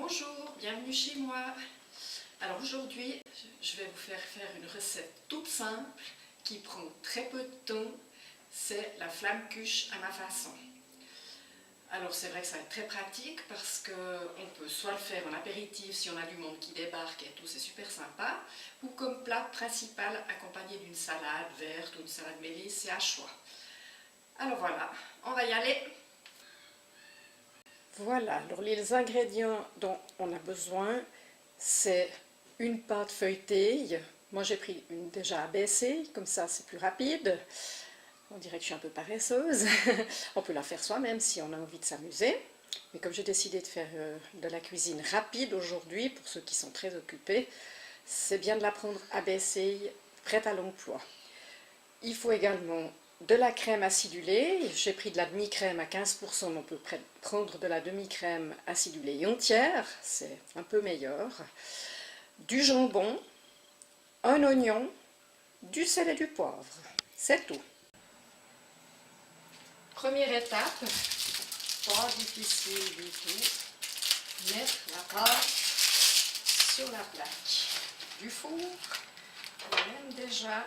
Bonjour, bienvenue chez moi. Alors aujourd'hui, je vais vous faire une recette toute simple qui prend très peu de temps. C'est la flamme-cuche à ma façon. Alors c'est vrai que ça va être très pratique parce qu'on peut soit le faire en apéritif si on a du monde qui débarque et tout, c'est super sympa, ou comme plat principal accompagné d'une salade verte ou une salade mélisse, c'est à choix. Alors voilà, on va y aller. Voilà, alors les ingrédients dont on a besoin, c'est une pâte feuilletée. Moi j'ai pris une déjà abaissée, comme ça c'est plus rapide. On dirait que je suis un peu paresseuse. On peut la faire soi-même si on a envie de s'amuser. Mais comme j'ai décidé de faire de la cuisine rapide aujourd'hui, pour ceux qui sont très occupés, c'est bien de la prendre abaissée, prête à l'emploi. Il faut également de la crème acidulée. J'ai pris de la demi-crème à 15%, mais on peut prendre de la demi-crème acidulée entière, c'est un peu meilleur. Du jambon, un oignon, du sel et du poivre. C'est tout. Première étape, pas difficile du tout, mettre la pâte sur la plaque du four. On a même déjà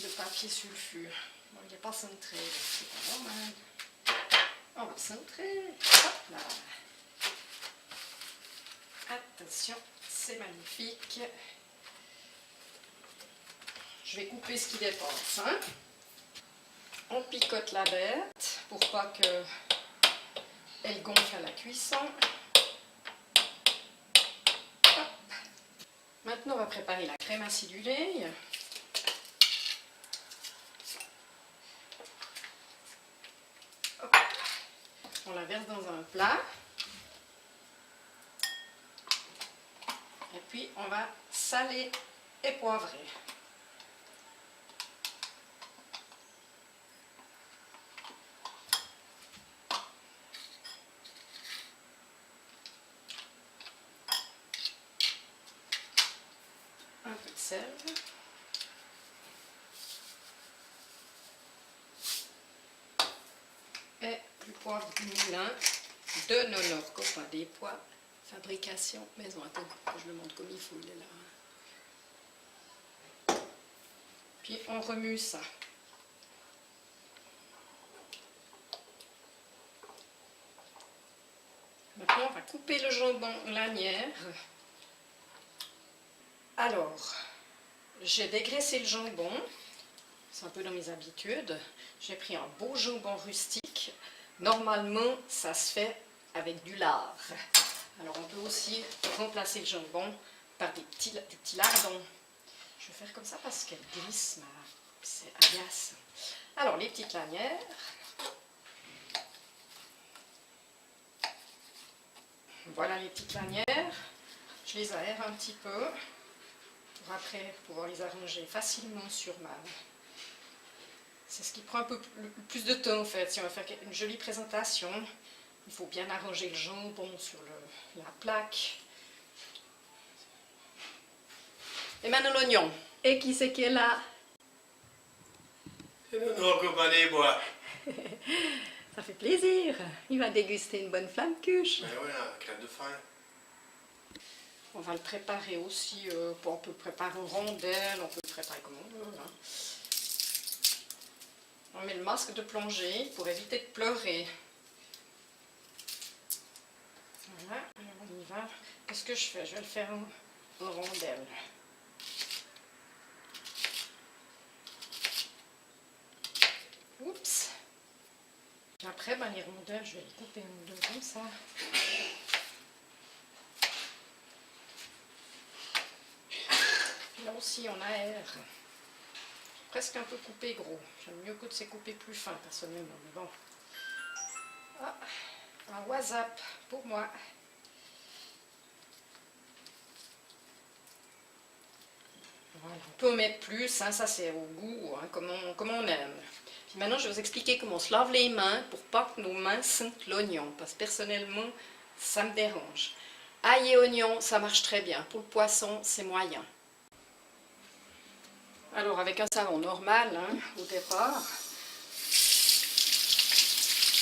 le papier sulfure. Bon, il n'est pas centré, c'est pas normal. On va centrer. Hop là. Attention, c'est magnifique. Je vais couper ce qui dépasse. Hein. On picote la bête pour pas qu'elle gonfle à la cuisson. Hop. Maintenant, on va préparer la crème acidulée. Hop. On la verse dans un plat. Et puis, on va saler et poivrer. Un peu de sel. Et du poivre du moulin de Nonor Copain des Pois. Fabrication maison. Attends, je le montre comme il faut, il est là. Puis on remue ça. Maintenant, on va couper le jambon lanière. Alors, j'ai dégraissé le jambon. C'est un peu dans mes habitudes. J'ai pris un beau jambon rustique. Normalement, ça se fait avec du lard. Alors, on peut aussi remplacer le jambon par des petits lardons. Je vais faire comme ça parce qu'elle glisse, c'est agace. Alors, les petites lanières. Voilà les petites lanières. Je les aère un petit peu pour après pouvoir les arranger facilement sur ma... C'est ce qui prend un peu plus de temps en fait. Si on va faire une jolie présentation, il faut bien arranger le jambon sur la plaque. Et maintenant l'oignon. Et qui c'est qui est là? C'est Nonor Copain des Pois. Ça fait plaisir. Il va déguster une bonne flamme-cuche. Ben voilà, crème de fin. On va le préparer aussi. On peut le préparer en rondelles, on peut le préparer comme on veut. Hein. On met le masque de plongée pour éviter de pleurer. Voilà, alors on y va. Qu'est-ce que je fais? Je vais le faire en rondelles. Oups. Après, les rondelles, je vais les couper en deux comme ça. Là aussi, on aère. Presque un peu coupé gros. J'aime mieux que c'est coupé plus fin, personnellement. Mais bon. Ah, un WhatsApp pour moi. Voilà. On peut en mettre plus, hein, ça c'est au goût, hein, comme on aime. Puis maintenant, je vais vous expliquer comment on se lave les mains pour pas que nos mains sentent l'oignon. Parce que personnellement, ça me dérange. Ail et oignon, ça marche très bien. Pour le poisson, c'est moyen. Alors avec un savon normal, hein, au départ,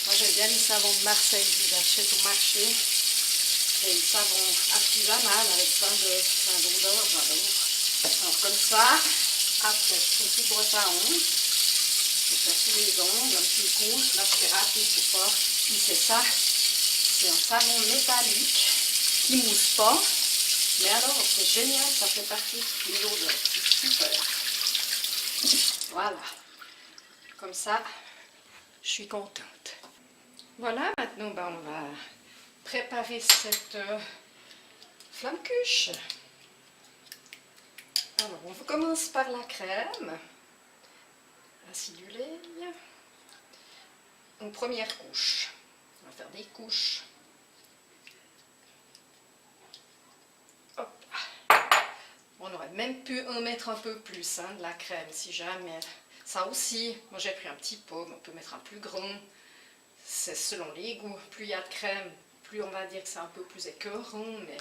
Moi j'aime bien les savons de Marseille, je les achète au marché. C'est des savons artisanal avec plein d'odeurs, j'adore. Alors comme ça, après je fais une petite brosse à ongles. Je fais sous les ongles, un petit coup. Là je fais rapide pour pas pisser ça. C'est un savon métallique qui mousse pas. Mais alors c'est génial, ça fait partie des odeurs. C'est super. Voilà. Comme ça, je suis contente. Voilà, maintenant ben, on va préparer cette flamme cuche. Alors, on commence par la crème acidulée. Une première couche. On va faire des couches. Hop. On aurait même pu en mettre un peu plus hein, de la crème, si jamais. Ça aussi, moi j'ai pris un petit pot, mais on peut mettre un plus grand. C'est selon les goûts. Plus il y a de crème, plus on va dire que c'est un peu plus écœurant, mais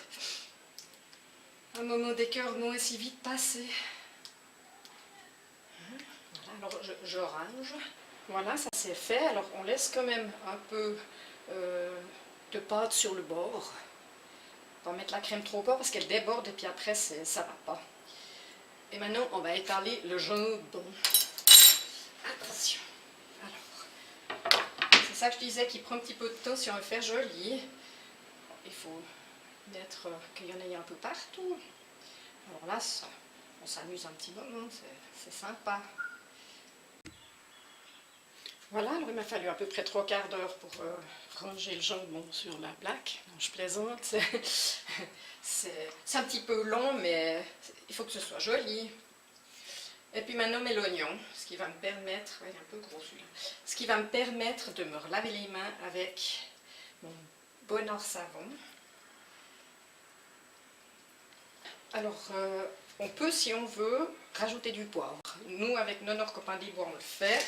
un moment d'écœurement est si vite passé. Voilà, alors je range. Voilà, ça c'est fait. Alors on laisse quand même un peu de pâte sur le bord. Pas mettre la crème trop fort parce qu'elle déborde et puis après ça va pas. Et maintenant on va étaler le jambon. Attention. Alors, c'est ça que je disais qui prend un petit peu de temps si on veut faire joli. Il faut mettre qu'il y en ait un peu partout. Alors là, on s'amuse un petit moment, c'est sympa. Voilà, alors il m'a fallu à peu près 3/4 d'heure pour ranger le jambon sur la plaque. Non, je plaisante, c'est un petit peu long, mais il faut que ce soit joli. Et puis maintenant, mes l'oignon, ce qui va me permettre, ouais, il est un peu gros celui-là, ce qui va me permettre de me laver les mains avec mon Bonheur savon. Alors, on peut, si on veut, rajouter du poivre. Nous, avec Nonor Copain des Bois, on le fait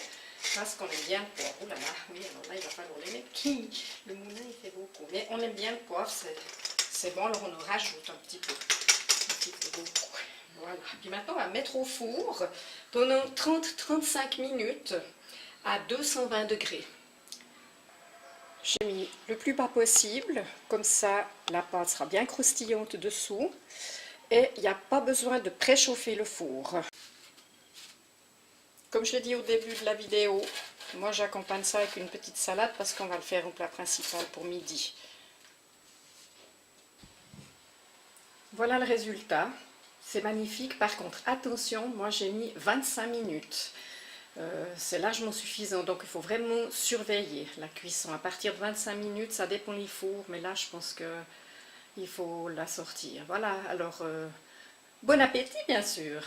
parce qu'on aime bien le poivre. Oh là là, oui, alors là, il va falloir les mettre. Le moulin, il fait beaucoup. Mais on aime bien le poivre, c'est bon, alors on en rajoute un petit peu beaucoup. Voilà. Puis maintenant, on va mettre au four pendant 30-35 minutes à 220 degrés. J'ai mis le plus bas possible, comme ça la pâte sera bien croustillante dessous. Et il n'y a pas besoin de préchauffer le four. Comme je l'ai dit au début de la vidéo, moi j'accompagne ça avec une petite salade parce qu'on va le faire au plat principal pour midi. Voilà le résultat. C'est magnifique. Par contre, attention, moi j'ai mis 25 minutes. C'est largement suffisant, donc il faut vraiment surveiller la cuisson. À partir de 25 minutes, ça dépend des fours, mais là je pense qu'il faut la sortir. Voilà, alors bon appétit bien sûr.